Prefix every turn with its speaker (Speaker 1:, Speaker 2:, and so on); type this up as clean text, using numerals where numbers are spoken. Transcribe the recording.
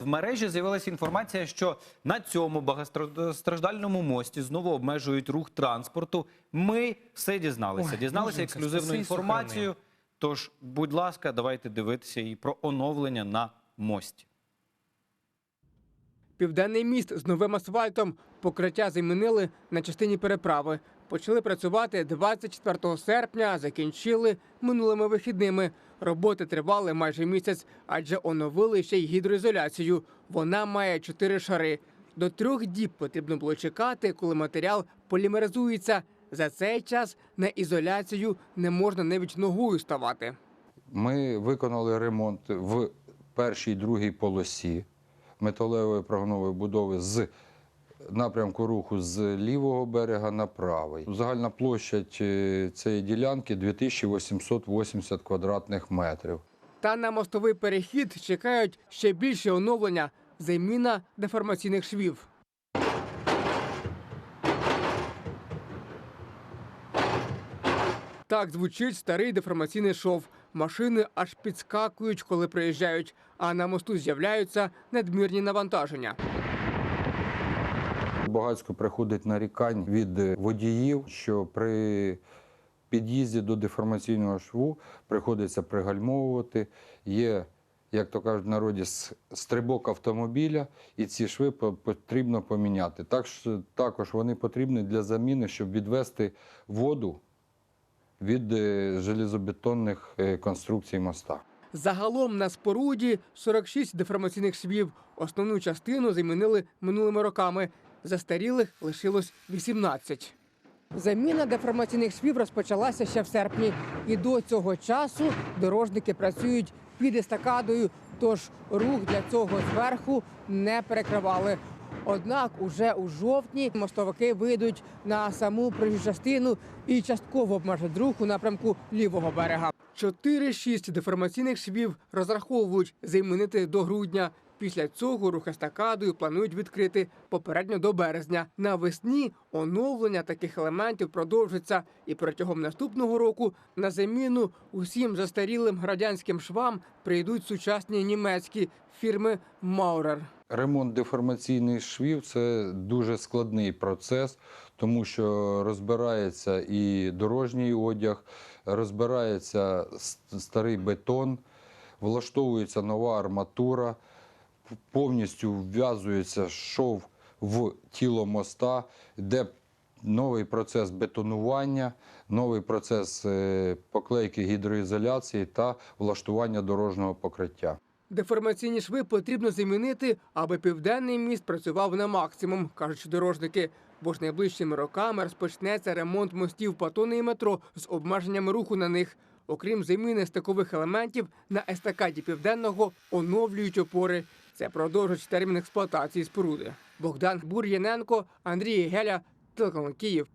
Speaker 1: В мережі з'явилася інформація, що на цьому багатостраждальному мості знову обмежують рух транспорту. Ми все дізналися. Дізналися ексклюзивну інформацію. Тож, будь ласка, давайте дивитися і про оновлення на мості.
Speaker 2: Південний міст з новим асфальтом. Покриття замінили на частині переправи. Почали працювати 24 серпня, закінчили минулими вихідними. Роботи тривали майже місяць, адже оновили ще й гідроізоляцію. Вона має 4 шари. До 3 діб потрібно було чекати, коли матеріал полімеризується. За цей час на ізоляцію не можна навіть ногою ставати.
Speaker 3: Ми виконали ремонт в першій, другій полосі металевої прогонової будови з напрямку руху з лівого берега на правий. Загальна площа цієї ділянки – 2880 квадратних метрів.
Speaker 2: Та на мостовий перехід чекають ще більше оновлення – заміна деформаційних швів. Так звучить старий деформаційний шов. Машини аж підскакують, коли приїжджають, а на мосту з'являються надмірні навантаження.
Speaker 3: Багатько приходить нарікань від водіїв, що при під'їзді до деформаційного шву приходиться пригальмовувати. Є, як то кажуть в народі, стрибок автомобіля, і ці шви потрібно поміняти. Також вони потрібні для заміни, щоб відвести воду від железобетонних конструкцій моста.
Speaker 2: Загалом на споруді 46 деформаційних швів. Основну частину замінили минулими роками. Застарілих лишилось 18. Заміна деформаційних швів розпочалася ще в серпні. І до цього часу дорожники працюють під естакадою, тож рух для цього зверху не перекривали. Однак уже у жовтні мостовики вийдуть на саму проїжджу частину і частково обмежать рух у напрямку лівого берега. 4-6 деформаційних швів розраховують замінити до грудня. Після цього рух естакадою планують відкрити попередньо до березня. Навесні оновлення таких елементів продовжиться. І протягом наступного року на заміну усім застарілим радянським швам прийдуть сучасні німецькі фірми «Маурер».
Speaker 3: Ремонт деформаційних швів – це дуже складний процес, тому що розбирається і дорожній одяг, розбирається старий бетон, влаштовується нова арматура, повністю вв'язується шов в тіло моста, де новий процес бетонування, новий процес поклейки гідроізоляції та влаштування дорожнього покриття.
Speaker 2: Деформаційні шви потрібно замінити, аби Південний міст працював на максимум, кажуть дорожники. Бо ж найближчими роками розпочнеться ремонт мостів Патони і метро з обмеженнями руху на них. Окрім заміни стикових елементів, на естакаді Південного оновлюють опори. Це продовжить термін експлуатації споруди. Богдан Бур'яненко, Андрій Геля, телеканал Київ.